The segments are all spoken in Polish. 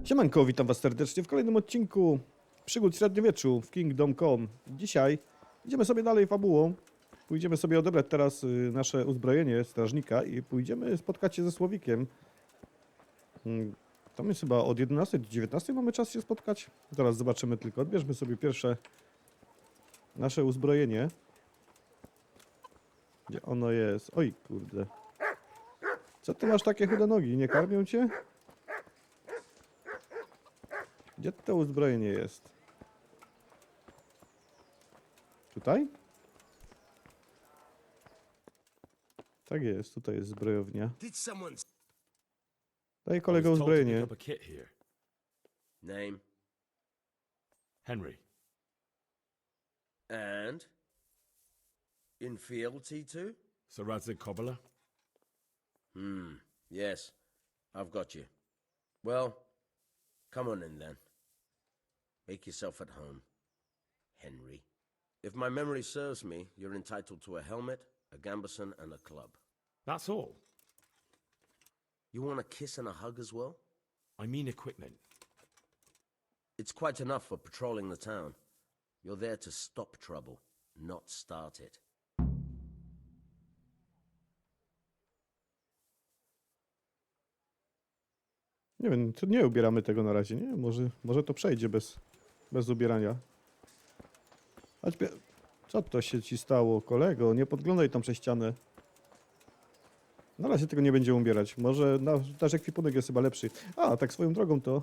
Siemanko, witam was serdecznie w kolejnym odcinku przygód w średniowieczu w Kingdom Come. Dzisiaj idziemy sobie dalej fabułą. Pójdziemy sobie odebrać teraz nasze uzbrojenie strażnika i pójdziemy spotkać się ze Słowikiem. Tam jest chyba od 11 do 19 mamy czas się spotkać. Zaraz zobaczymy tylko. Odbierzmy sobie pierwsze nasze uzbrojenie. Gdzie ono jest? Oj, kurde. Co ty masz takie chude nogi? Nie karmią cię? Gdzie to uzbrojenie jest? Tutaj? Tak jest, tutaj jest zbrojownia. Daj kolego uzbrojenie. Name? Henry. And? In fealty to? Saradze Cobbler. Yes, I've got you. Well, come on in then. Make yourself at home, Henry. If my memory serves me, you're entitled to a helmet, a gambeson, and a club. That's all. You want a kiss and a hug as well? I mean equipment. It's quite enough for patrolling the town. You're there to stop trouble, not start it. Nie wiem, to nie ubieramy tego na razie, nie? Może to przejdzie bez ubierania. Chodź, co to się ci stało, kolego? Nie podglądaj tam przez ścianę. Na razie tego nie będziemy ubierać. Może nasz ekwipunek jest chyba lepszy. A, tak swoją drogą to...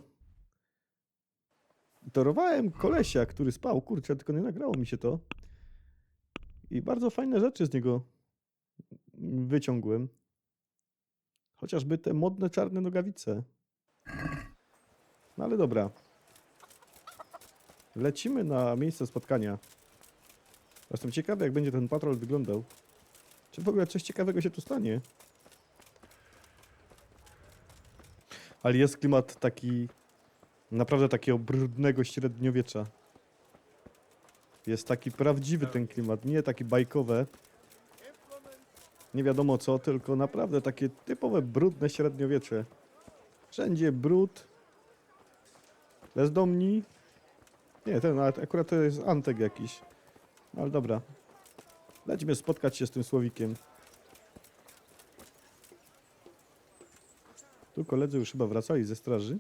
Torowałem kolesia, który spał. Kurczę, tylko nie nagrało mi się to. I bardzo fajne rzeczy z niego wyciągłem. Chociażby te modne czarne nogawice. No ale dobra. Lecimy na miejsce spotkania. Jestem ciekawy, jak będzie ten patrol wyglądał. Czy w ogóle coś ciekawego się tu stanie? Ale jest klimat taki... Naprawdę takiego brudnego średniowiecza. Jest taki prawdziwy ten klimat, nie taki bajkowe. Nie wiadomo co, tylko naprawdę takie typowe brudne średniowiecze. Wszędzie brud. Bezdomni. Nie, ten akurat to jest Antek jakiś. No, ale dobra. Lecimy spotkać się z tym Słowikiem. Tu koledzy już chyba wracali ze straży.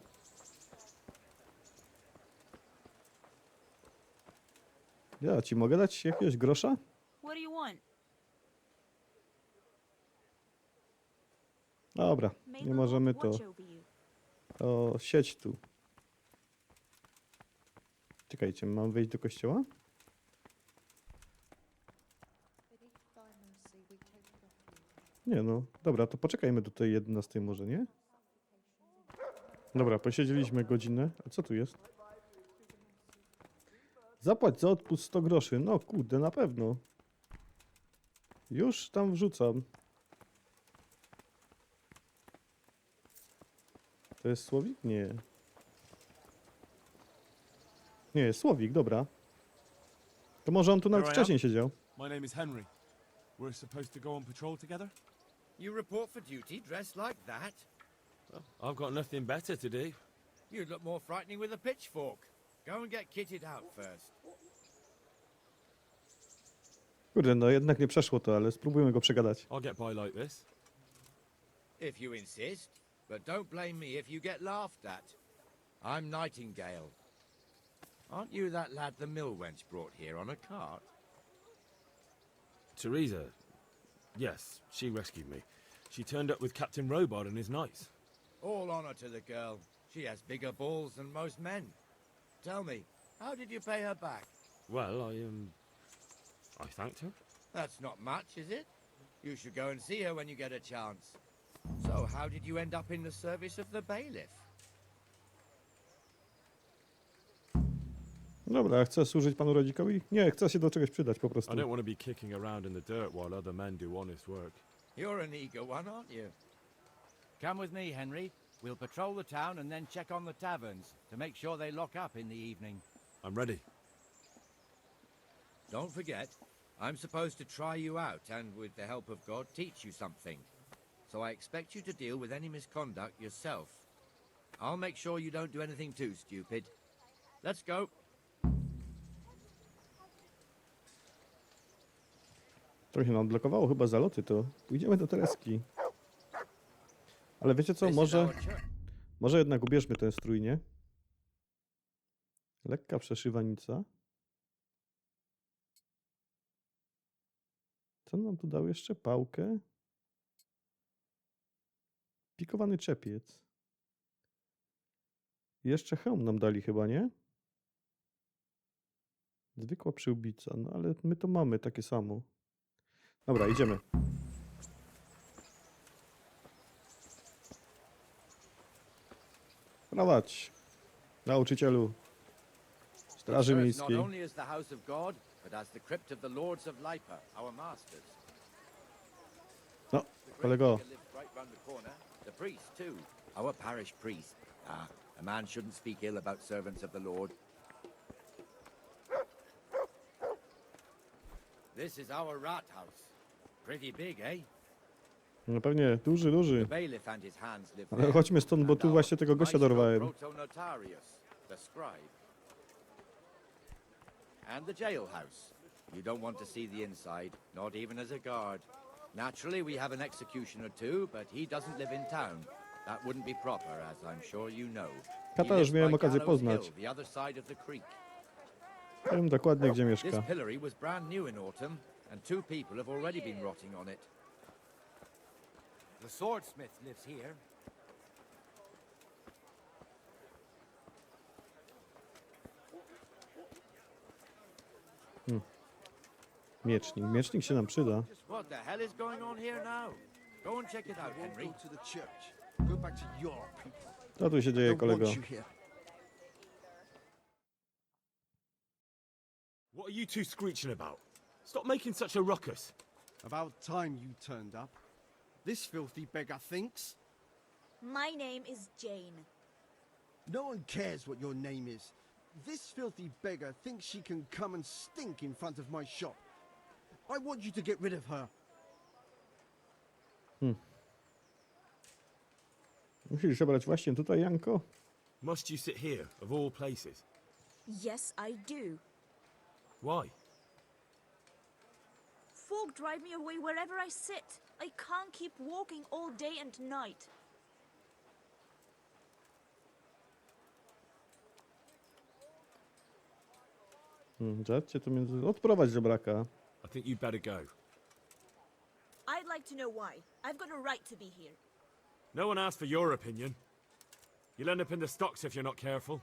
Ja ci mogę dać jakiegoś grosza? What do you want? Dobra, nie możemy to. O, siedź tu. Czekajcie, mam wejść do kościoła? Nie no, dobra, to poczekajmy do tej 11 może, nie? Dobra, posiedzieliśmy godzinę. A co tu jest? Zapłać za odpust 100 groszy. No kurde, na pewno. Już tam wrzucam. To jest Słowik? Nie. Nie, Słowik, dobra. To może on tu nawet wcześniej siedział. My name is Henry. We're supposed to go on patrol together? You report for duty dressed like that? I've got nothing better to do. You'd look more frightening with a pitchfork. Go and get kitted out first. Kurde, no jednak nie przeszło to, ale spróbujmy go przegadać. I'll get by like this. If you insist. But don't blame me if you get laughed at. I'm Nightingale. Aren't you that lad the mill wench brought here on a cart? Teresa. Yes, she rescued me. She turned up with Captain Robot and his knights. All honor to the girl. She has bigger balls than most men. Tell me, how did you pay her back? Well, I thanked her. That's not much, is it? You should go and see her when you get a chance. So, how did you end up in the service of the bailiff? Dobra, chcę służyć panu rodzikowi? Nie, chcę się do czegoś przydać po prostu. I don't want to be kicking around in the dirt while other men do honest work. You're an eager one, aren't you? Come with me, Henry. We'll patrol the town and then check on the taverns to make sure they lock up in the evening. I'm ready. Don't forget, I'm supposed to try you out and, with the help of God, teach you something. So I expect you to deal with any misconduct yourself. I'll make sure you don't do anything too stupid. Let's go. Trochę nam blokowało chyba zaloty, to pójdziemy do Tereski. Ale wiecie co, This is może... our church. Może jednak ubierzmy ten strój, nie? Lekka przeszywanica. Co nam tu dał jeszcze? Pałkę. Pikowany czepiec. I jeszcze hełm nam dali chyba, nie? Zwykła przyłbica. No ale my to mamy takie samo. Dobra, idziemy. Prowadź, nauczycielu. Straży Serves miejskiej. not only as the house of God, but as the crypt of the lords of Lipa, our masters. No, The great kolego. figure lives right round the corner. The priest too, our parish priest. Ah, a man shouldn't speak ill about servants of the Lord. This is our rat house. Pretty big, eh? No pewnie, duży, duży. The bailiff and his hands live Ale there. chodźmy stąd, bo tu And właśnie our tego gościa maestro dorwałem. protonotarius, the scribe. And the jailhouse. You don't want to see the inside, not even as a guard. Naturally, we have an executioner too, but he doesn't live in town. That wouldn't be proper, as I'm sure you know. He Kata już lives miałem by okazję Gallows poznać. Hill, the other side of the creek. Wiem dokładnie, gdzie This mieszka. pillory was brand new in autumn, and 2 people have already been rotting on it. The swordsmith lives here. Miecznik. Miecznik się nam przyda. What the hell is going on here now? Go and check it out, Henry. Go to the church. Go back to Europe, people. Co tu się dzieje, Don't kolego? want you here. What are you two screeching about? Stop making such a ruckus. About time you turned up. This filthy beggar thinks. My name is Jane. No one cares what your name is. This filthy beggar thinks she can come and stink in front of my shop. I want you to get rid of her. Musisz zebrać właśnie tutaj, Janko? Must you sit here, of all places? Yes, I do. Why? Folk drive me away wherever I sit. I can't keep walking all day and night. Żarcie to między... Odprowadź żebraka. I think you'd better go. I'd like to know why. I've got a right to be here. No one asked for your opinion. You'll end up in the stocks if you're not careful.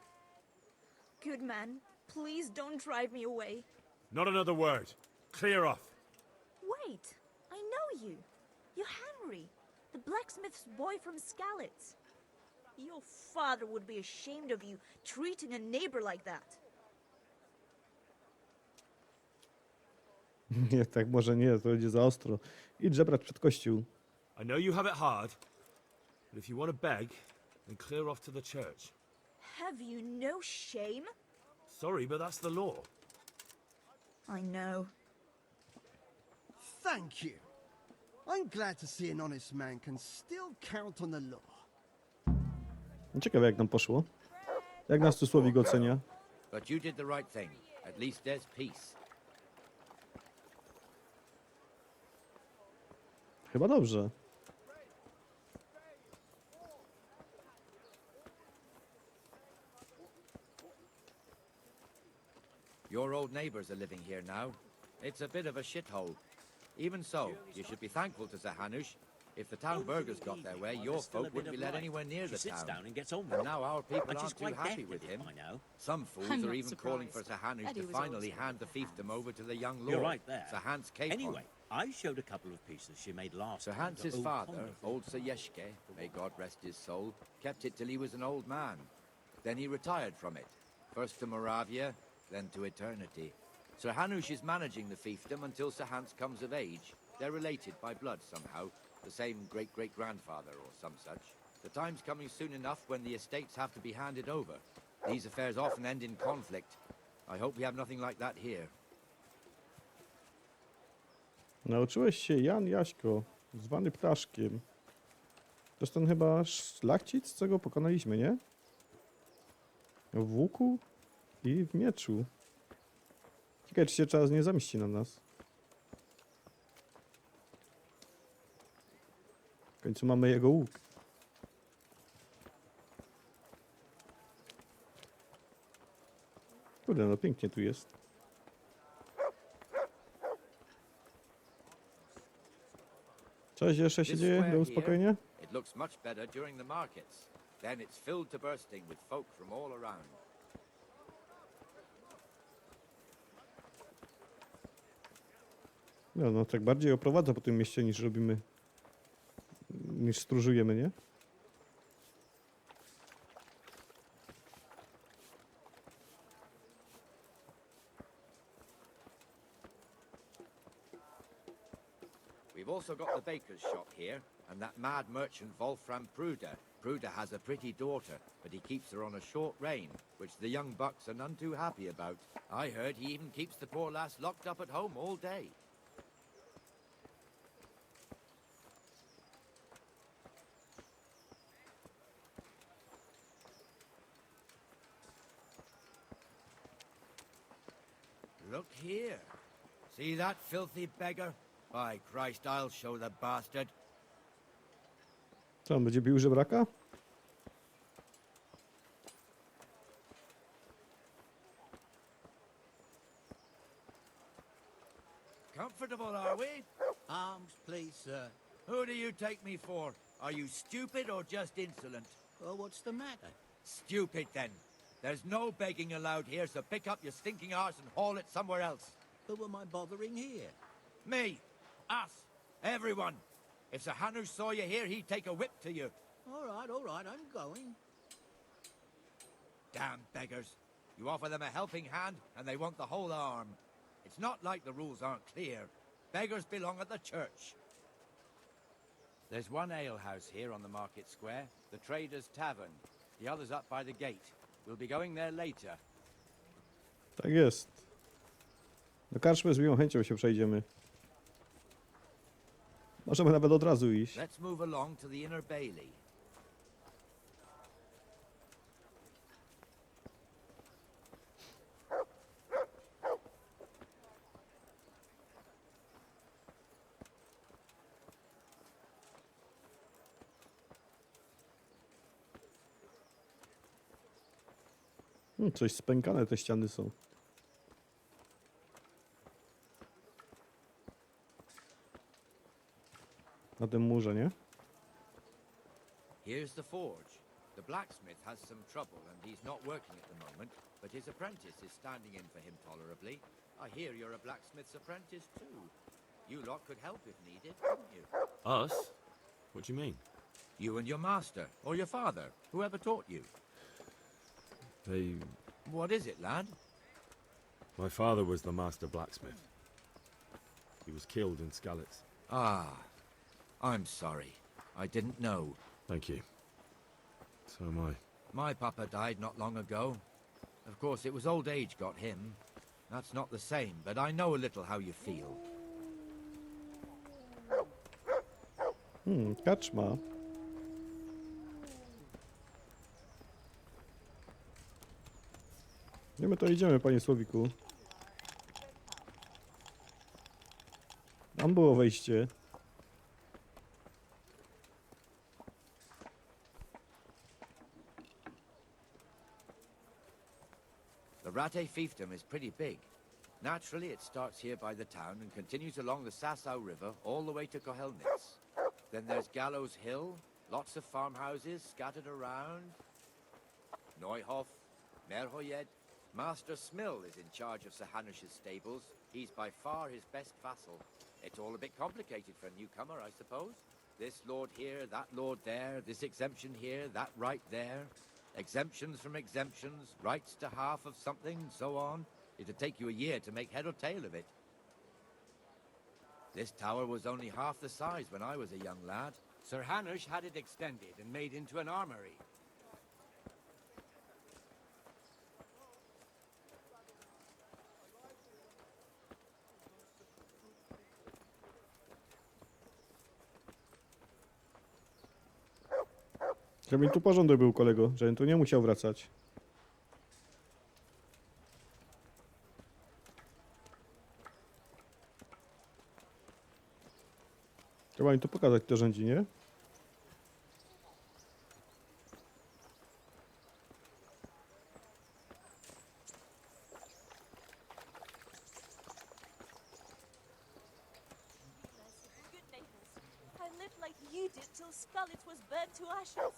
Good man, please don't drive me away. Not another word. Clear off. Wait, I know you. You're Henry, the blacksmith's boy from Skalitz. Your father would be ashamed of you treating a neighbor like that. Nie, tak może nie, to będzie za ostro. Idź żebrać przed kościół. I know you have it hard, but if you want to beg, then clear off to the church. Have you no shame? Sorry, but that's the law. I know. Thank you. I'm glad to see an honest man can still count on the law. Ciekawe, jak nam poszło. Jak nas tu Słowik ocenia? But you did the right thing. At least there's peace. Chyba dobrze. Your old neighbors are living here now. It's a bit of a shithole. Even so, you should be thankful to Zahanush. If the town burghers got their way, your folk wouldn't be let anywhere near the town. and gets on And now our people And she's aren't too quite happy deaf with with him. it, I know. Some fools I'm are not even calling for surprised. Zahanush Eddie to was finally always hand the fiefdom over to the young lord. You're right there. Zahant's capon. Anyway, I showed a couple of pieces she made last Sir time Hans, to his old father, Conrad. old Sir Yeshke, may God rest his soul, kept it till he was an old man. Then he retired from it, first to Moravia, then to eternity. Sir Hanush is managing the fiefdom until Sir Hans comes of age. They're related by blood somehow, the same great-great-grandfather or some such. The time's coming soon enough when the estates have to be handed over. These affairs often end in conflict. I hope we have nothing like that here. Nauczyłeś się Jan Jaśko, zwany Ptaszkiem. To jest ten chyba szlachcic, co go pokonaliśmy, nie? W łuku i w mieczu. Ciekawe, czy się czas nie zamieści na nas. W końcu mamy jego łuk. Kurde, no pięknie tu jest. Coś jeszcze się dzieje? Było spokojnie? It looks much better during the markets. Then it's filled to bursting with folk from all around. No, tak bardziej oprowadza po tym mieście niż robimy, niż stróżujemy, nie? We've also got the baker's shop here, and that mad merchant Wolfram Pruder. Pruder has a pretty daughter, but he keeps her on a short rein, which the young bucks are none too happy about. I heard he even keeps the poor lass locked up at home all day. Look here. See that filthy beggar? By Christ, I'll show the bastard. Co, on będzie bił żebraka? Comfortable, are we? Arms, please, sir. Who do you take me for? Are you stupid or just insolent? Well, what's the matter? Stupid, then. There's no begging allowed here, so pick up your stinking arse and haul it somewhere else. Who am I bothering here? Me. Us. Everyone. If Sir Hanush saw you here, he'd take a whip to you. All right, I'm going. Damn beggars. You offer them a helping hand, and they want the whole arm. It's not like the rules aren't clear. Beggars belong at the church. There's one alehouse here on the market square, the Trader's Tavern. The other's up by the gate. We'll be going there later. Tak jest. Do karczmy z miłą chęcią się przejdziemy. Możemy nawet od razu iść. Let's move along to the inner bailey. Coś spękane te ściany są. Na tym murze, nie? Here's the forge. The blacksmith has some trouble and he's not working at the moment, but his apprentice is standing in for him tolerably. I hear you're a blacksmith's apprentice too. You lot could help if needed, couldn't you? Us? What do you mean? You and your master, or your father, whoever taught you. They... What is it, lad? My father was the master blacksmith. He was killed in Skalitz. Ah, I'm sorry. I didn't know. Thank you. So am I. My papa died not long ago. Of course, it was old age got him. That's not the same, but I know a little how you feel. Kaczma. Gdzie my to idziemy, panie Słowiku? Tam było wejście. The Rate fiefdom is pretty big. Naturally, it starts here by the town and continues along the Sasau River all the way to Kohelnitz. Then there's Gallows Hill, lots of farmhouses scattered around. Neuhof, Merhoyed. Master Smill is in charge of Sir Hanush's stables. He's by far his best vassal. It's all a bit complicated for a newcomer, I suppose. This lord here, that lord there, this exemption here, that right there. Exemptions from exemptions, rights to half of something, so on. It'd take you a year to make head or tail of it. This tower was only half the size when I was a young lad. Sir Hanush had it extended and made into an armory. Żeby tu porządek był, kolego, żebym tu nie musiał wracać. Trzeba mi to pokazać, to rządzi, nie? Good neighbors. I lived like you did till Scarlet was burned to ashes.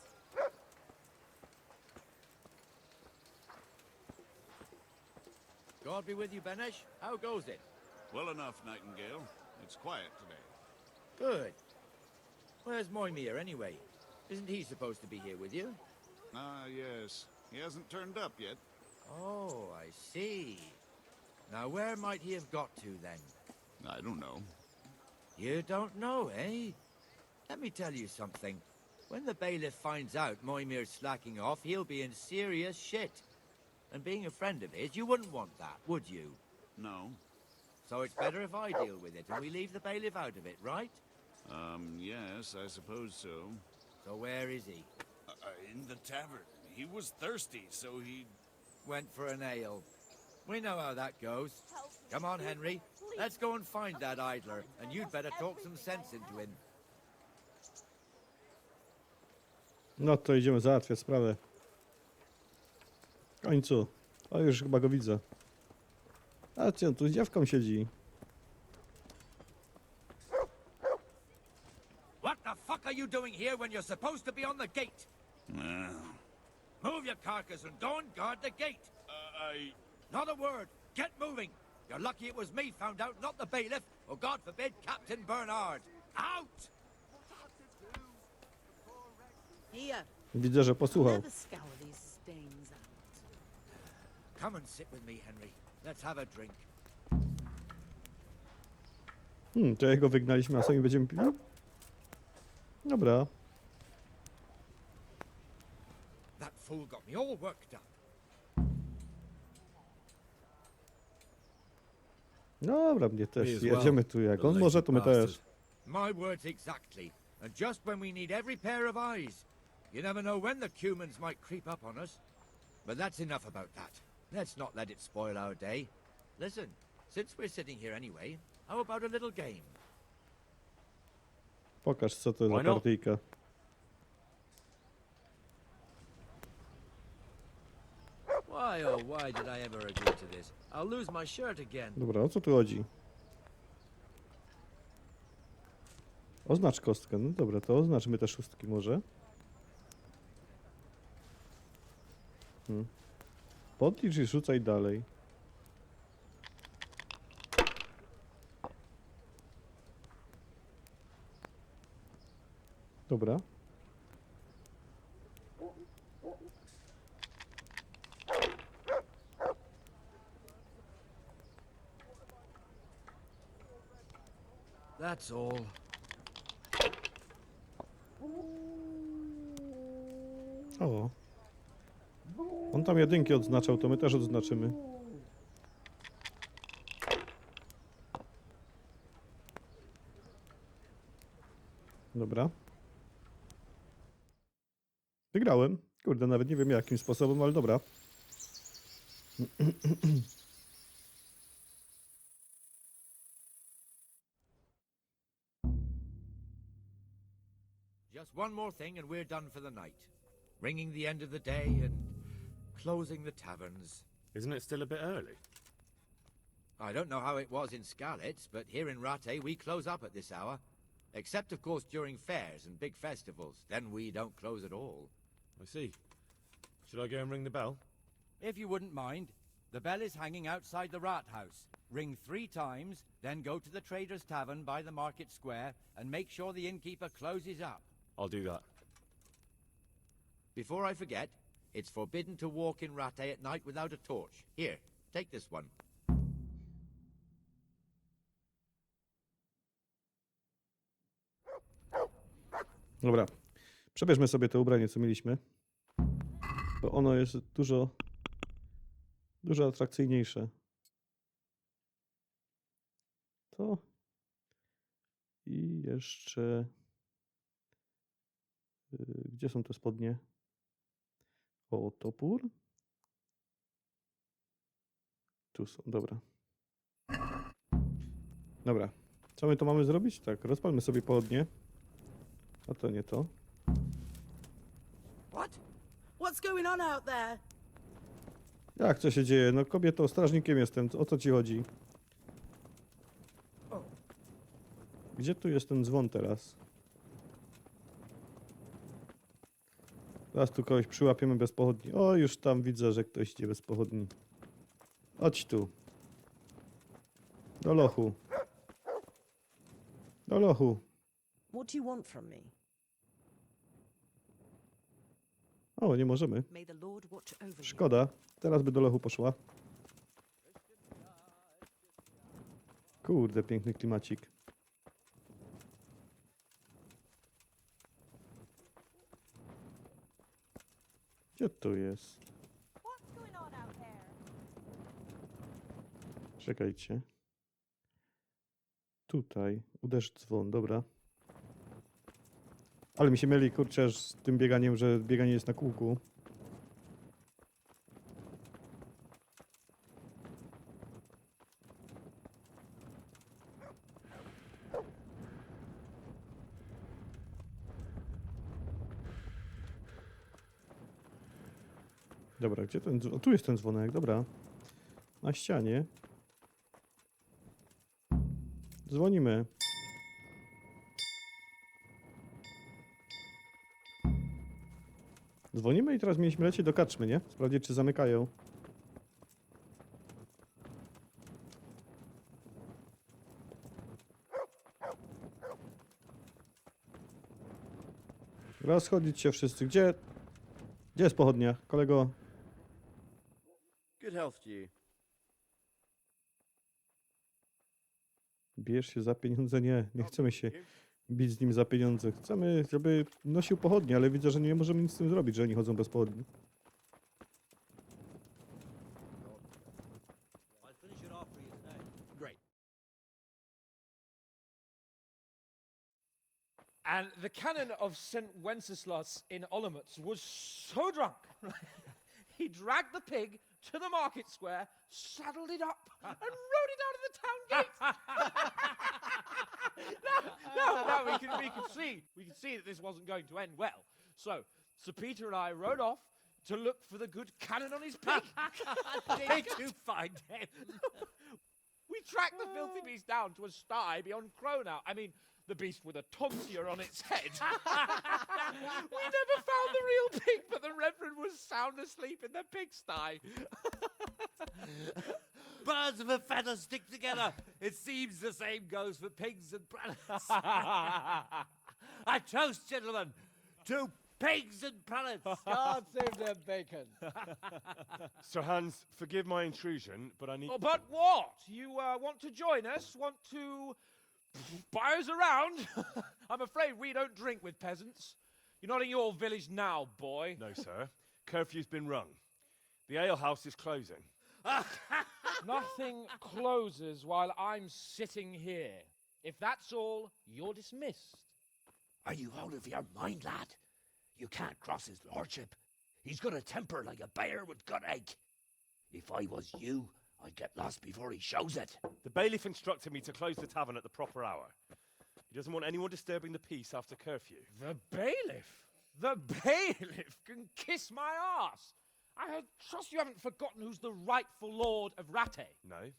God be with you, Benesh. How goes it? Well enough, Nightingale. It's quiet today. Good. Where's Moimir, anyway? Isn't he supposed to be here with you? Ah, yes. He hasn't turned up yet. Oh, I see. Now, where might he have got to, then? I don't know. You don't know, eh? Let me tell you something. When the bailiff finds out Moimir's slacking off, he'll be in serious shit. And being a friend of his, you wouldn't want that, would you? No. So it's better if I deal with it and we leave the bailiff out of it, right? Yes, I suppose so. So where is he? In the tavern. He was thirsty, so he... Went for an ale. We know how that goes. Come on, Henry. Let's go and find that idler, and you'd better talk some sense into him. No to idziemy załatwiać sprawę. W końcu. O, już chyba go widzę. A co, tu z dziewką siedzi. What the fuck are you doing here when you're supposed to be on the gate? Move your carcass and go and guard the gate. Not a word. Get moving. You're lucky it was me found out, not the bailiff, or God forbid, Captain Bernard. Out! Here, Widzę, że posłuchał. never scour these stains out. Come and sit with me, Henry. Let's have a drink. To jego wygnaliśmy, a sami będziemy pili? Dobra. That fool got me all worked up. Dobra, mnie też. Me as well. Jedziemy tu jak The on może, lazy to my też. bastard. My words exactly. And just when we need every pair of eyes. You never know when the cumans might creep up on us. But that's enough about that. Let's not let it spoil our day. Listen, since we're sitting here anyway, how about a little game? Pokaż, co to za Why not? partyjka. Why, oh, why did I ever agree to this? I'll lose my shirt again. Dobra, o co tu chodzi? Oznacz kostkę. No dobra, to oznaczmy te szóstki może. Podlicz i rzucaj dalej. Dobra. That's all. O. On tam jedynki odznaczał, to my też odznaczymy. Dobra. Wygrałem. Kurde, nawet nie wiem jakim sposobem, ale dobra. Just one more thing and we're done for the night. Ringing the end of the day and closing the taverns. Isn't it still a bit early? I don't know how it was in Skalitz, but here in Ratte we close up at this hour. Except, of course, during fairs and big festivals. Then we don't close at all. I see. Should I go and ring the bell? If you wouldn't mind, the bell is hanging outside the Rathouse. Ring 3 times, then go to the Trader's Tavern by the Market Square and make sure the innkeeper closes up. I'll do that. Before I forget, it's forbidden to walk in Ratte at night without a torch. Here, take this one. Dobra. Przebierzmy sobie to ubranie, co mieliśmy. Bo ono jest dużo atrakcyjniejsze. To. I jeszcze... Gdzie są te spodnie? O, topór. Tu są, dobra. Dobra. Co my to mamy zrobić? Tak, rozpalmy sobie pochodnie. A to nie to. What? What's going on out there? Jak co się dzieje? No kobieto, strażnikiem jestem. O co ci chodzi? Gdzie tu jest ten dzwon teraz? Zaraz tu kogoś przyłapiemy bez pochodni. O, już tam widzę, że ktoś idzie bez pochodni. Chodź tu. Do lochu. Do lochu. What do you want from me? O, nie możemy. May the Lord watch over you. Szkoda. Teraz by do lochu poszła. Kurde, piękny klimacik. Gdzie tu jest? What's going on out there? Czekajcie. Tutaj. Uderz dzwon, dobra. Ale mi się myli, kurczę, z tym bieganiem, że bieganie jest na kółku. Dobra, gdzie ten dzwon? O, tu jest ten dzwonek, dobra. Na ścianie. Dzwonimy. Dzwonimy i teraz mieliśmy lecieć do karczmy, nie? Sprawdzić, czy zamykają. Rozchodzić się wszyscy. Gdzie jest pochodnia, kolego? Good health to you. Bierz się za pieniądze? Nie chcemy się bić z nim za pieniądze. Chcemy, żeby nosił pochodnie, ale widzę, że nie możemy nic z tym zrobić, że oni chodzą bez pochodni. I'll finish it off for you today. Great. And the canon of St. Wenceslas in Olomouc was so drunk, he dragged the pig to the market square, saddled it up, and rode it out of the town gate. no, we could see that this wasn't going to end well. So, Sir Peter and I rode off to look for the good canon on his pig. Did you find him? We tracked the filthy beast down to a sty beyond Cronau. I mean, the beast with a tonsure on its head. We never found the real pig, but the Reverend was sound asleep in the pigsty. Birds of a feather stick together. It seems the same goes for pigs and prelates. I toast, gentlemen, to pigs and prelates. God save their bacon. Sir Hans, forgive my intrusion, but I need... Oh, but what? You want to join us? Want to buy us around? I'm afraid we don't drink with peasants. You're not in your village now, boy. No, sir. Curfew's been rung. The alehouse is closing. Nothing closes while I'm sitting here. If that's all, you're dismissed. Are you out of your mind, lad? You can't cross his lordship. He's got a temper like a bear with gut ache. If I was you, I'd get lost before he shows it. The bailiff instructed me to close the tavern at the proper hour. He doesn't want anyone disturbing the peace after curfew. The bailiff? The bailiff can kiss my arse. I trust you haven't forgotten who's the rightful lord of Rattay. No,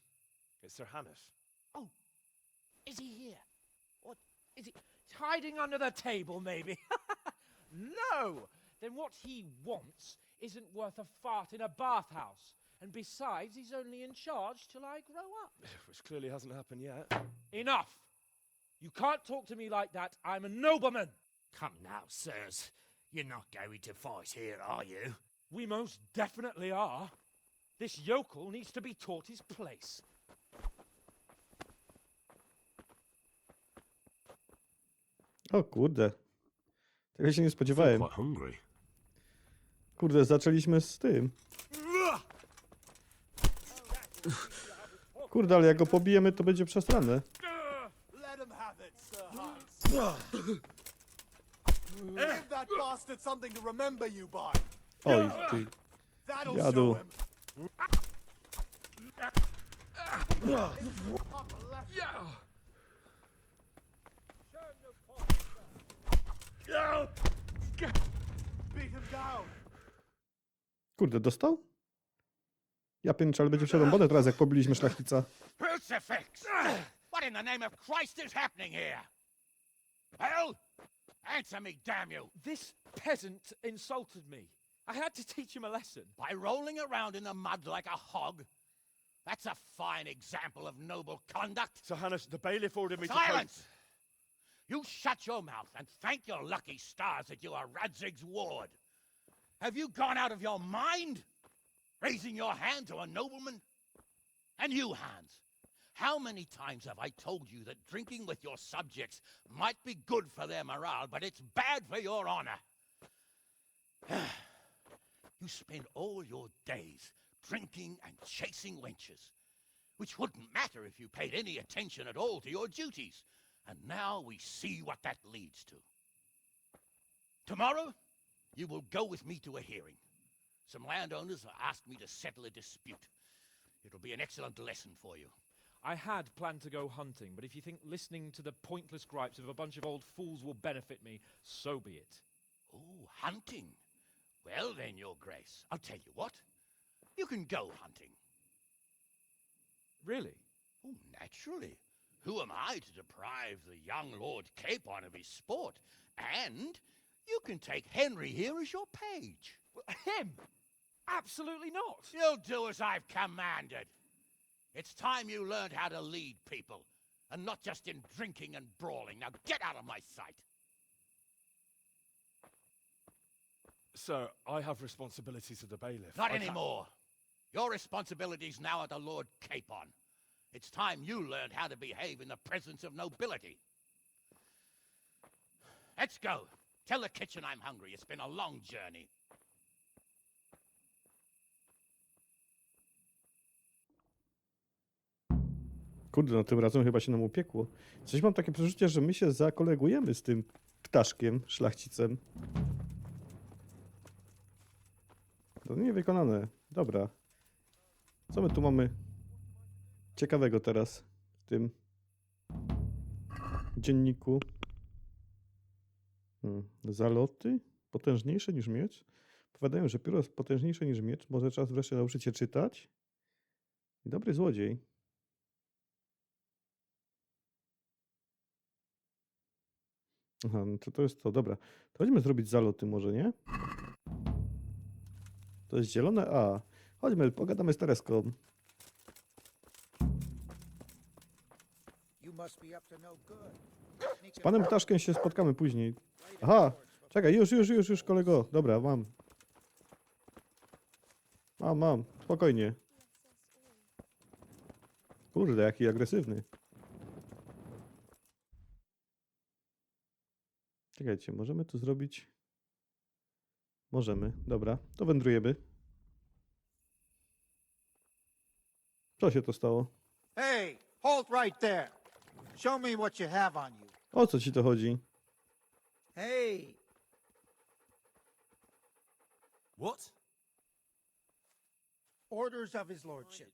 it's Sir Hannes. Oh, is he here? What, is he hiding under the table, maybe? No! Then what he wants isn't worth a fart in a bathhouse. And besides, he's only in charge till I grow up. Which clearly hasn't happened yet. Enough! You can't talk to me like that. I'm a nobleman. Come now, sirs. You're not going to fight here, are you? We most definitely are. This yokel needs to be taught his place. O kurde. Tego się nie spodziewałem. Quite hungry. Kurde, zaczęliśmy z tym. Kurde, ale jak go pobijemy, to będzie przestranne. Let him have it, Sir Hans. Give that bastard something to remember you by. Oj, ty. That'll Jadu. show him. Beat him down. Kurde, dostał? Ja pięczę, ale będzie przerąbane teraz, jak pobiliśmy szlachcica. Crucifix! What in the name of Christ is happening here? Well, answer me, damn you! This peasant insulted me. I had to teach him a lesson. By rolling around in the mud like a hog? That's a fine example of noble conduct. Sir Hannes, the bailiff ordered me to... Silence! You shut your mouth and thank your lucky stars that you are Radzig's ward. Have you gone out of your mind? Raising your hand to a nobleman? And you, Hans, how many times have I told you that drinking with your subjects might be good for their morale, but it's bad for your honor? You spend all your days drinking and chasing wenches, which wouldn't matter if you paid any attention at all to your duties. And now we see what that leads to. Tomorrow, you will go with me to a hearing. Some landowners have asked me to settle a dispute. It'll be an excellent lesson for you. I had planned to go hunting, but if you think listening to the pointless gripes of a bunch of old fools will benefit me, so be it. Oh, hunting. Well then, Your Grace, I'll tell you what. You can go hunting. Really? Oh, naturally. Who am I to deprive the young Lord Capon of his sport? And you can take Henry here as your page. Him? Absolutely not. You'll do as I've commanded. It's time you learned how to lead people, and not just in drinking and brawling. Now get out of my sight. Sir, I have responsibilities to the bailiff. Not I can't- anymore. Your responsibilities now are the Lord Capon. It's time you learned how to behave in the presence of nobility. Let's go. Tell the kitchen I'm hungry. It's been a long journey. Kurde, no tym razem chyba się nam upiekło. Coś mam takie przeczucie, że my się zakolegujemy z tym ptaszkiem, szlachcicem. To niewykonane. Dobra. Co my tu mamy ciekawego teraz w tym dzienniku? Zaloty? Potężniejsze niż miecz? Powiadają, że pióro jest potężniejsze niż miecz. Może czas wreszcie nauczyć się czytać? I dobry złodziej. Aha, no to jest to. Dobra. To chodźmy zrobić zaloty może, nie? To jest zielone A. Chodźmy, pogadamy z Tereską. Z panem Ptaszkiem się spotkamy później. Aha, czekaj, już, kolego. Dobra, mam. Mam. Spokojnie. Kurde, jaki agresywny. Czekajcie, możemy tu zrobić... Możemy, dobra. To wędrujemy. Co się to stało? Hey, halt right there. Show me what you have on you. O co ci to chodzi? Hey. What? Orders of his lordship.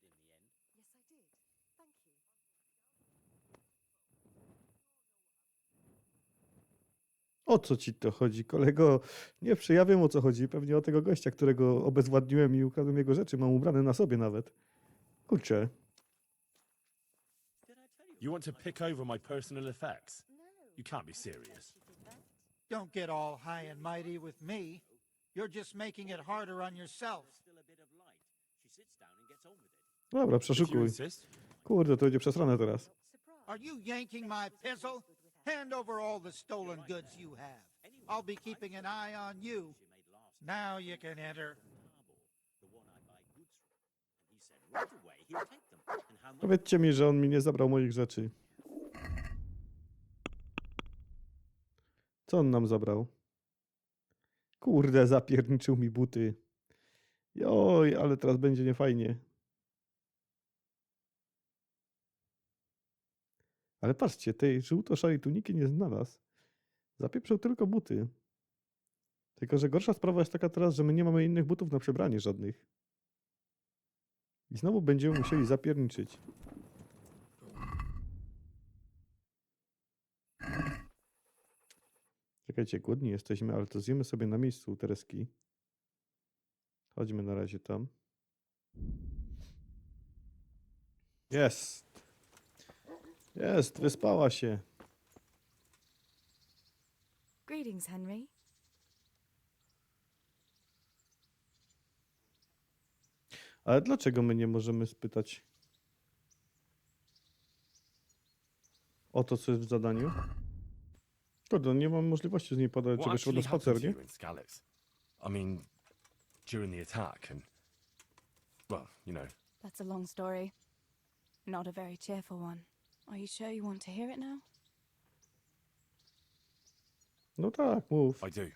O co ci to chodzi, kolego? Nie, ja wiem o co chodzi. Pewnie o tego gościa, którego obezwładniłem i ukradłem jego rzeczy. Mam ubrane na sobie nawet. Kurczę. You want to pick over my personal effects? You can't be serious. Don't get all high and mighty with me. You're just making it harder on yourself. Dobra, If you przeszukuj. insist. Kurde, to będzie przesrane teraz. Are you yanking my pizzle? Hand over all the stolen goods you have. I'll be keeping an eye on you. Now you can enter. Powiedzcie mi, że on mi nie zabrał moich rzeczy. Co on nam zabrał? Kurde, zapierniczył mi buty. Joj, ale teraz będzie niefajnie. Ale patrzcie, tej żółto-szarej tuniki nie znalazł. Zapieprzył tylko buty. Tylko że gorsza sprawa jest taka teraz, że my nie mamy innych butów na przebranie żadnych. I znowu będziemy musieli zapierniczyć. Czekajcie, głodni jesteśmy, ale to zjemy sobie na miejscu u Tereski. Chodźmy na razie tam. Jest! Jest, wyspała się. Greetings, Henry. Ale dlaczego my nie możemy spytać o to, co jest w zadaniu? Kurde, nie mam możliwości z niej podać, What czy wyszło na actually happened spacer, to nie? you in Skalitz? I mean, during the attack and, well, you know. That's a long story. Not a very cheerful one. Are you sure you want to hear it now? No tak, mów. I do.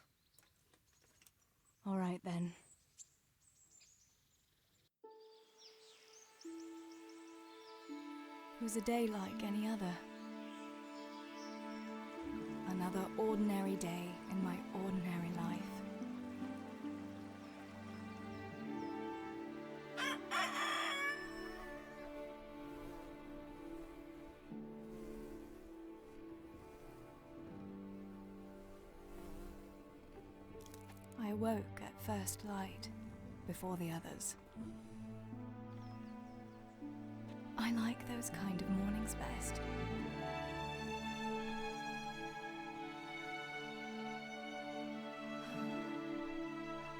All right then. It was a day like any other. Another ordinary day in my ordinary life. I awoke at first light, before the others. I like those kind of mornings best.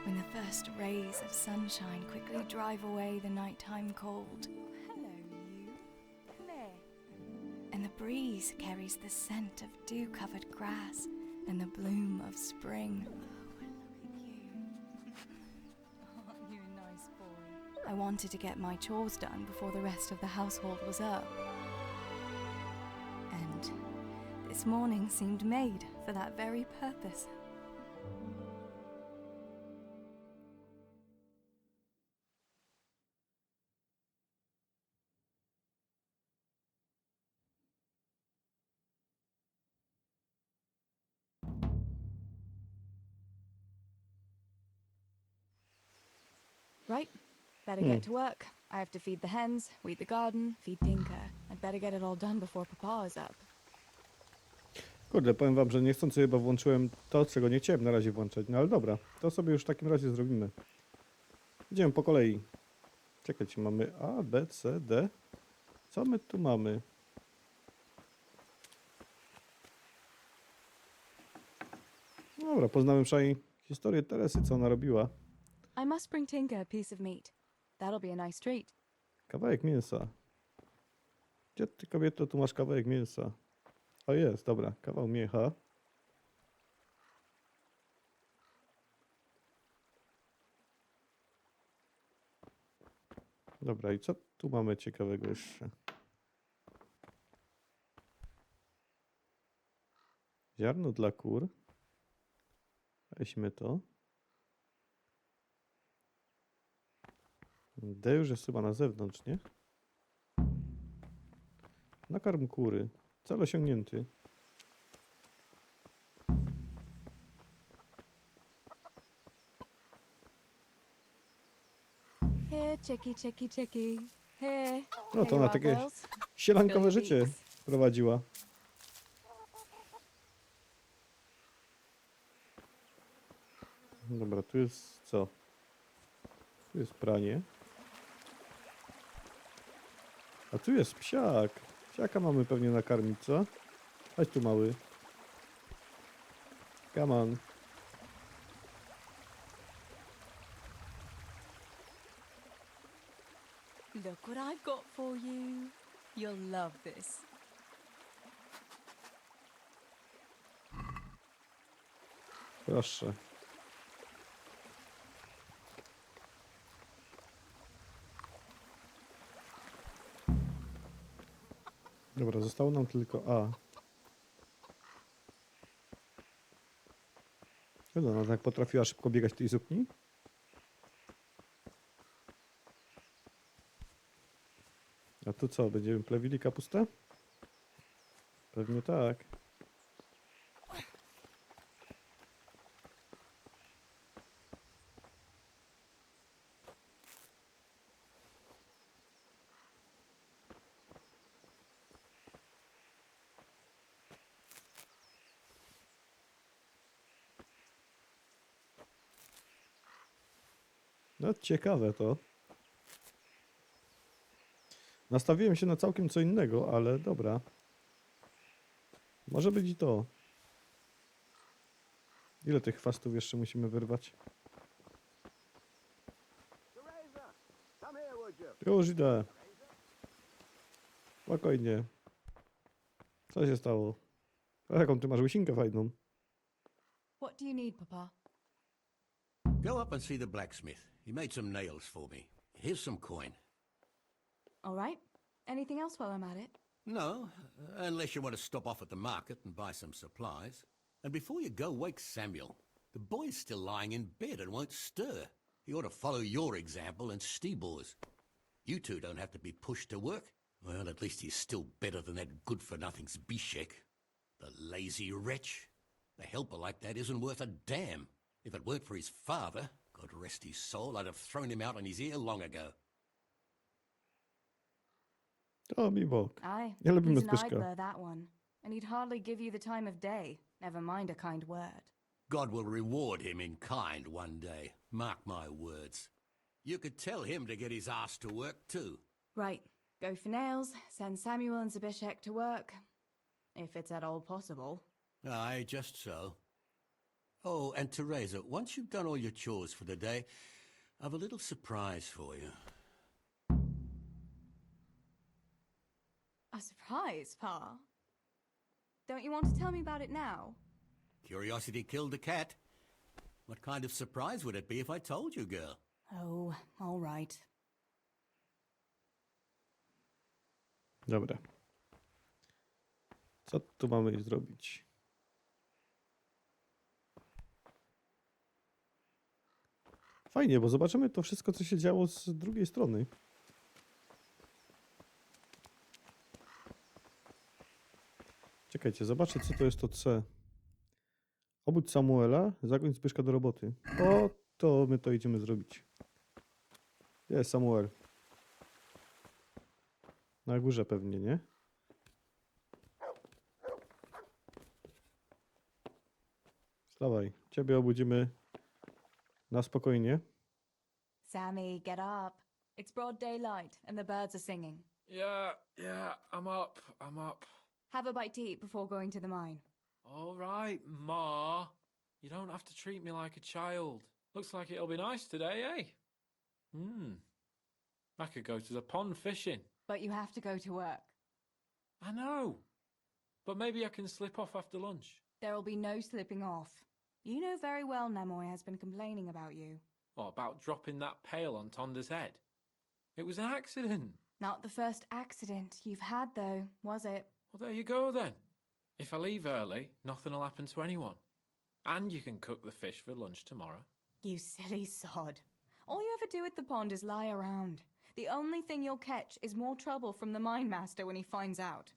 When the first rays of sunshine quickly drive away the nighttime cold. Hello, you. Come here. And the breeze carries the scent of dew-covered grass and the bloom of spring. I wanted to get my chores done before the rest of the household was up. And this morning seemed made for that very purpose. Right. Better get to work. I have to feed the hens, weed the garden, feed Tinker. I'd better get it all done before Papa is up. Kurde, powiem wam, że niechcący chyba włączyłem to, czego nie chciałem na razie włączać. No ale dobra, to sobie już w takim razie zrobimy. Idziemy po kolei. Czekajcie, mamy A, B, C, D. Co my tu mamy? Dobra, poznamy przynajmniej historię Teresy, co ona robiła. I must bring Tinker a piece of meat. That'll be a nice treat. Kawałek mięsa. Gdzie ty, kobieto, tu masz kawałek mięsa? O, jest, dobra, kawał miecha. Dobra, i co tu mamy ciekawego jeszcze? Ziarno dla kur. Weźmy to. D już jest chyba na zewnątrz, nie? Nakarm kury. Cel osiągnięty. Here, chickie. Here. No to ona takie sielankowe życie prowadziła. Dobra, tu jest co? Tu jest pranie. A tu jest psiak. Psiaka mamy pewnie nakarmić, co? Chodź tu, mały. Come on. Look what I've got for you. You'll love this. Proszę. Dobra, zostało nam tylko A. Kiedy ona tak potrafiła szybko biegać w tej sukni? A tu co, będziemy plewili kapustę? Pewnie tak. No ciekawe to. Nastawiłem się na całkiem co innego, ale dobra. Może być i to. Ile tych chwastów jeszcze musimy wyrwać? Już idę. Spokojnie. Co się stało? A jaką ty masz łysinkę fajną? What do you need, Papa? Go up and see the blacksmith. He made some nails for me. Here's some coin. All right. Anything else while I'm at it? No, unless you want to stop off at the market and buy some supplies. And before you go, wake Samuel. The boy's still lying in bed and won't stir. He ought to follow your example and Stebor's. You two don't have to be pushed to work. Well, at least he's still better than that good-for-nothing Zbyszek. The lazy wretch. A helper like that isn't worth a damn. If it weren't for his father, God rest his soul, I'd have thrown him out on his ear long ago. O mi Bóg. Aye, Ja lubimy he's an Zbyszka. idler, that one. And he'd hardly give you the time of day, never mind a kind word. God will reward him in kind one day. Mark my words. You could tell him to get his ass to work too. Right, go for nails, send Samuel and Zbyszek to work. If it's at all possible. Aye, just so. Oh, and Teresa, once you've done all your chores for the day, I've a little surprise for you. A surprise, Pa? Don't you want to tell me about it now? Curiosity killed the cat. What kind of surprise would it be if I told you, girl? Oh, all right. Dobra. Co tu mamy zrobić? Fajnie, bo zobaczymy to wszystko, co się działo z drugiej strony. Czekajcie, zobaczę, co to jest to C. Obudź Samuela, zagoń Zbyszka do roboty. O, to my to idziemy zrobić. Gdzie jest Samuel? Na górze pewnie, nie? Wstawaj, ciebie obudzimy na spokojnie. Sammy, get up. It's broad daylight and the birds are singing. Yeah, I'm up. Have a bite to eat before going to the mine. All right, Ma. You don't have to treat me like a child. Looks like it'll be nice today, eh? I could go to the pond fishing. But you have to go to work. I know. But maybe I can slip off after lunch. There'll be no slipping off. You know very well Nemoy has been complaining about you. What, about dropping that pail on Tonda's head? It was an accident. Not the first accident you've had, though, was it? Well, there you go, then. If I leave early, nothing'll happen to anyone. And you can cook the fish for lunch tomorrow. You silly sod. All you ever do at the pond is lie around. The only thing you'll catch is more trouble from the mine master when he finds out.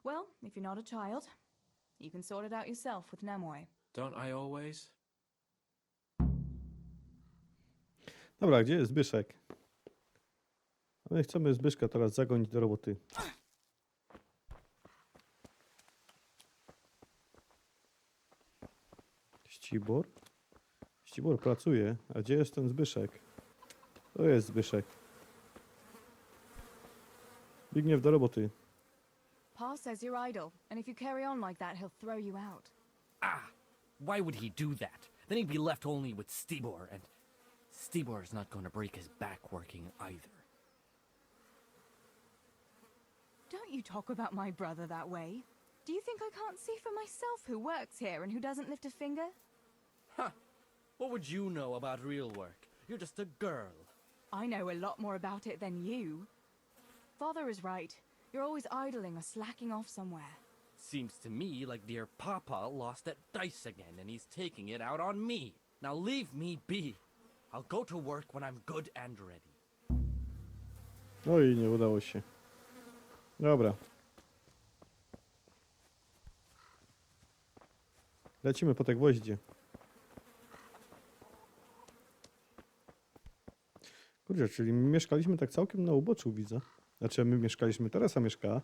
Well, if you're not a child, you can sort it out yourself with Nemoy. Don't I always? Dobra, gdzie jest Zbyszek? My chcemy Zbyszka teraz zagonić do roboty. Ścibor? Ścibor pracuje. A gdzie jest ten Zbyszek? To jest Zbyszek. Biegnie do roboty. Pa says you're idle, and if you carry on like that, he'll throw you out. Why would he do that? Then he'd be left only with Stibor, and Stibor's not going to break his back working either. Don't you talk about my brother that way. Do you think I can't see for myself who works here and who doesn't lift a finger? What would you know about real work? You're just a girl. I know a lot more about it than you. Father is right. You're always idling or slacking off somewhere. Seems to me like dear Papa lost that dice again, and he's taking it out on me. Now leave me be. I'll go to work when I'm good and ready. No i nie udało się. Dobra. Lecimy po te gwoździe. Kurczę, czyli my mieszkaliśmy tak całkiem na uboczu, widzę. Znaczy my mieszkaliśmy, Teresa mieszkała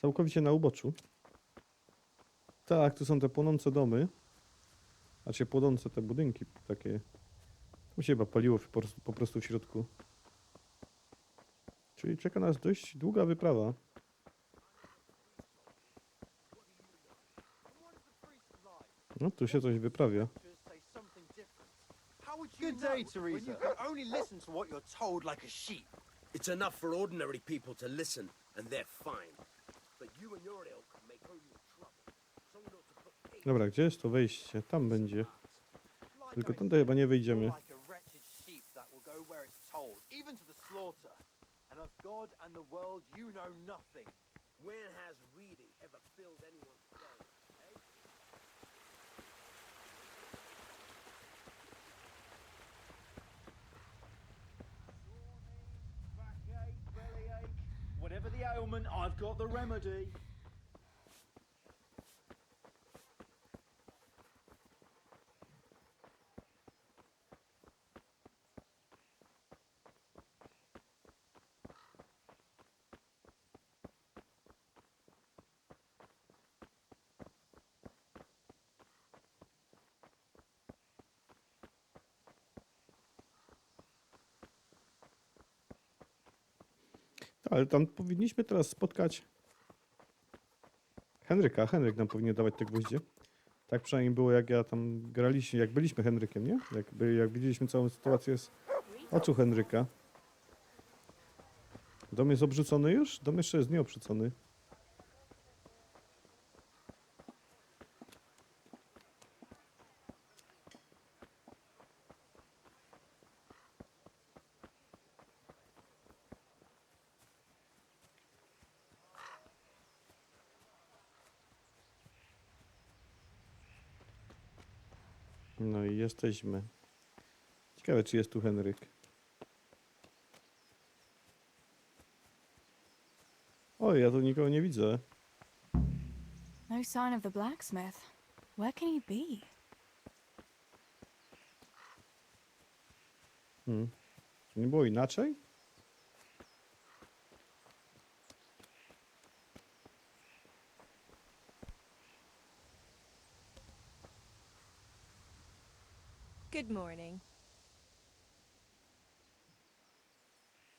całkowicie na uboczu. Tak, tu są te płonące domy. Znaczy płonące te budynki takie Tu się chyba paliło po prostu w środku. Czyli czeka nas dość długa wyprawa. No tu się coś wyprawia. Good day, Teresa. You can only listen to what you're told like a sheep. It's enough for ordinary people to listen, and they're fine. But you and your ilk make only trouble. So not to put pigs Dobra, gdzie jest to wejście? Tam będzie. Tylko tędy chyba nie wyjdziemy. Like a wretched sheep that will go where it's told, even to the slaughter. And of God and the world you know nothing. When has reading ever filled anyone's soul? Eh? Backache, bellyache, whatever the ailment, I've got the remedy. Ale tam powinniśmy teraz spotkać Henryka. Henryk nam powinien dawać te gwoździe. Tak przynajmniej było, jak ja tam graliśmy, jak byliśmy Henrykiem, nie? Jak widzieliśmy całą sytuację z oczu Henryka. Dom jest obrzucony już? Dom jeszcze jest nieobrzucony. No i jesteśmy. Ciekawe, czy jest tu Henryk. Oj, ja tu nikogo nie widzę. No sign of the blacksmith. Where can he be? Czy nie było inaczej? Good morning.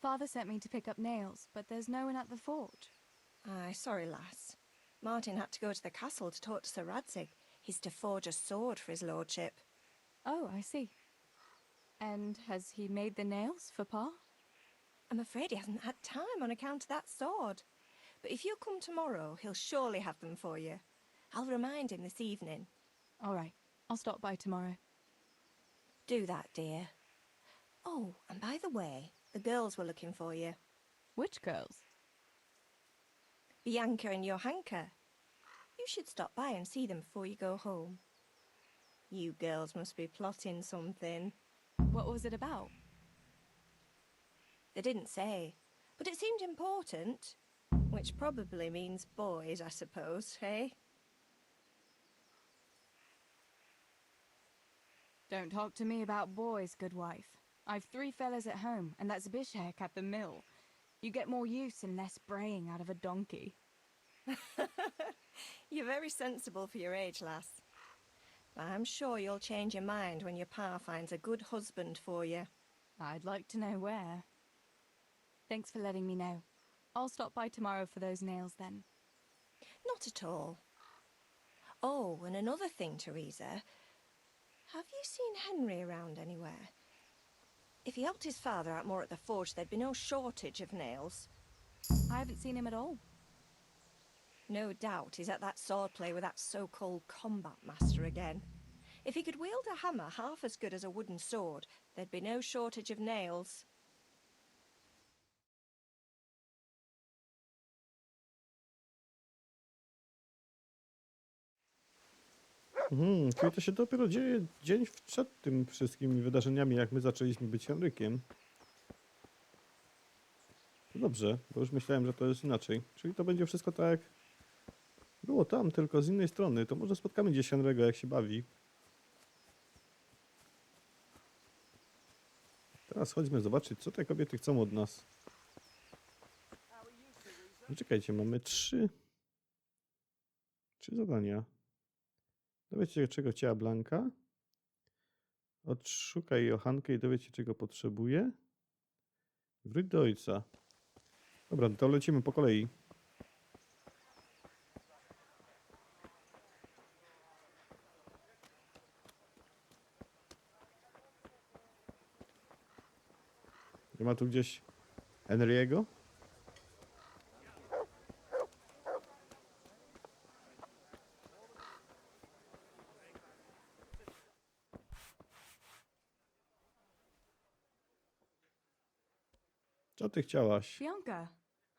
Father sent me to pick up nails, but there's no one at the forge. Aye, sorry, lass. Martin had to go to the castle to talk to Sir Radzig. He's to forge a sword for his lordship. Oh, I see. And has he made the nails for Pa? I'm afraid he hasn't had time on account of that sword. But if you come tomorrow, he'll surely have them for you. I'll remind him this evening. All right, I'll stop by tomorrow. Do that, dear. Oh, and by the way, the girls were looking for you. Which girls? Bianca and Johanka. You should stop by and see them before you go home. You girls must be plotting something. What was it about? They didn't say, but it seemed important. Which probably means boys, I suppose, eh? Don't talk to me about boys, good wife. I've 3 fellas at home, and that's Bishek at the mill. You get more use and less braying out of a donkey. You're very sensible for your age, lass. I'm sure you'll change your mind when your pa finds a good husband for you. I'd like to know where. Thanks for letting me know. I'll stop by tomorrow for those nails then. Not at all. Oh, and another thing, Teresa. Have you seen Henry around anywhere? If he helped his father out more at the forge, there'd be no shortage of nails. I haven't seen him at all. No doubt he's at that swordplay with that so-called combat master again. If he could wield a hammer half as good as a wooden sword, there'd be no shortage of nails. Czyli to się dopiero dzieje dzień przed tym wszystkimi wydarzeniami, jak my zaczęliśmy być Henrykiem. To dobrze, bo już myślałem, że to jest inaczej. Czyli to będzie wszystko tak, jak było tam, tylko z innej strony. To może spotkamy gdzieś Henry'ego, jak się bawi. Teraz chodźmy zobaczyć, co te kobiety chcą od nas. No czekajcie, mamy 3 zadania. Dowiecie się, czego chciała Blanka. Odszukaj Johannkę i dowiedz się, czego potrzebuje. Wróć do ojca. Dobra, to lecimy po kolei. Nie ma tu gdzieś Henry'ego? Co ty chciałaś? Bianca,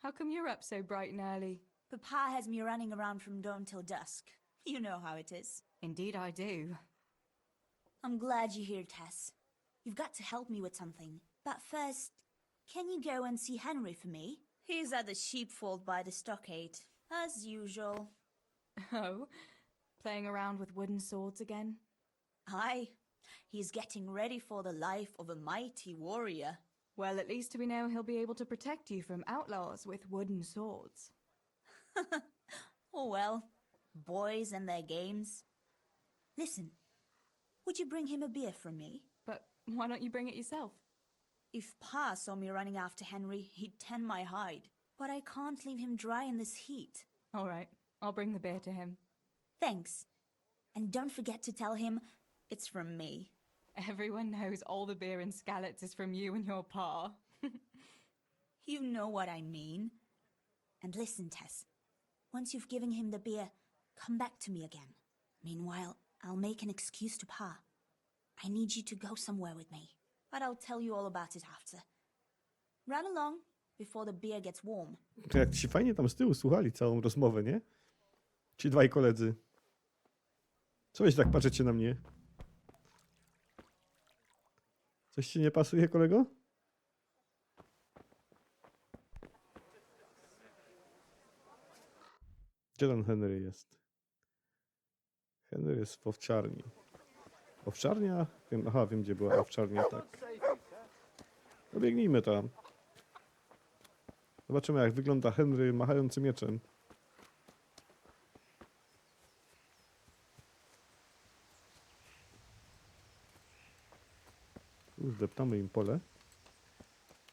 how come you're up so bright and early? Papa has me running around from dawn till dusk. You know how it is. Indeed I do. I'm glad you're here, Tess. You've got to help me with something. But first, can you go and see Henry for me? He's at the sheepfold by the stockade, as usual. Oh, playing around with wooden swords again? Aye, he's getting ready for the life of a mighty warrior. Well, at least we know he'll be able to protect you from outlaws with wooden swords. Oh well, boys and their games. Listen, would you bring him a beer from me? But why don't you bring it yourself? If Pa saw me running after Henry, he'd tan my hide. But I can't leave him dry in this heat. All right, I'll bring the beer to him. Thanks. And don't forget to tell him it's from me. Everyone knows all the beer in Skalitz is from you and your pa. You know what I mean. And listen, Tess. Once you've given him the beer, come back to me again. Meanwhile, I'll make an excuse to Pa. I need you to go somewhere with me. But I'll tell you all about it after. Run along before the beer gets warm. Jak ci fajnie tam z tyłu słuchali całą rozmowę, nie? Ci dwaj koledzy. Co wy się tak patrzycie na mnie? Coś ci nie pasuje, kolego? Gdzie ten Henry jest? Henry jest w owczarni. Owczarnia? Wiem, aha, wiem gdzie była owczarnia, tak. No biegnijmy tam. Zobaczymy jak wygląda Henry machający mieczem. Zdeptamy im pole.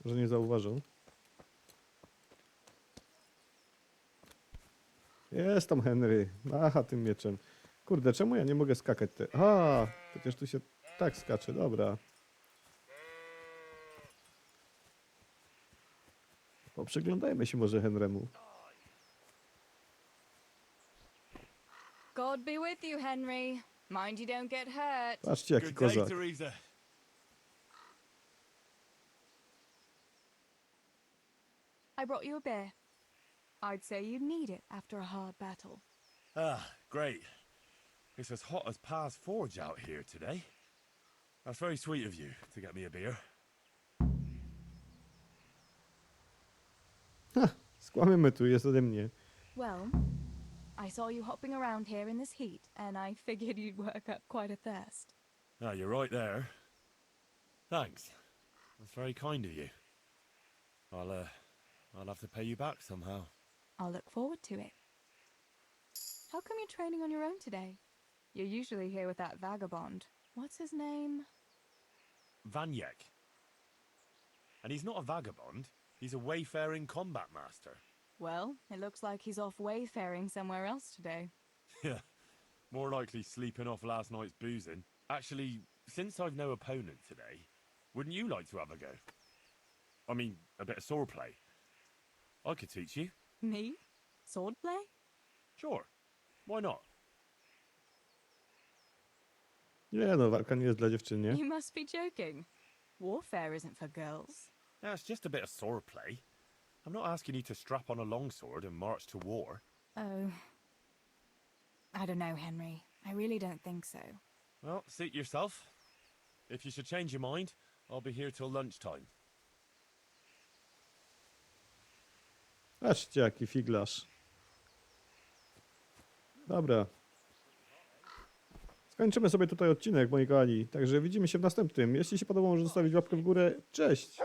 Że nie zauważą. Jest tam Henry. Macha tym mieczem. Kurde, czemu ja nie mogę skakać? A, przecież tu się tak skacze. Dobra. Poprzyglądajmy się może Henrymu. God be with you, Henry. Mind you don't get hurt. Patrzcie jaki kozak. I brought you a beer. I'd say you'd need it after a hard battle. Ah, great. It's as hot as Pa's forge out here today. That's very sweet of you to get me a beer. Ha, skłamiemy tu, jest ode mnie. Well, I saw you hopping around here in this heat, and I figured you'd work up quite a thirst. Ah, you're right there. Thanks. That's very kind of you. I'll have to pay you back somehow. I'll look forward to it. How come you're training on your own today? You're usually here with that vagabond. What's his name? Vanyek. And he's not a vagabond. He's a wayfaring combat master. Well, it looks like he's off wayfaring somewhere else today. Yeah, more likely sleeping off last night's boozing. Actually, since I've no opponent today, wouldn't you like to have a go? I mean, a bit of swordplay. I could teach you. Me? Swordplay? Sure. Why not? Nie no, walka nie jest dla dziewczyn, nie? You must be joking. Warfare isn't for girls. Yeah, it's just a bit of swordplay. I'm not asking you to strap on a longsword and march to war. Oh. I don't know, Henry. I really don't think so. Well, suit yourself. If you should change your mind, I'll be here till lunchtime. Patrzcie jaki figlarz. Dobra. Skończymy sobie tutaj odcinek, moi kochani. Także widzimy się w następnym. Jeśli się podobało, może zostawić łapkę w górę. Cześć!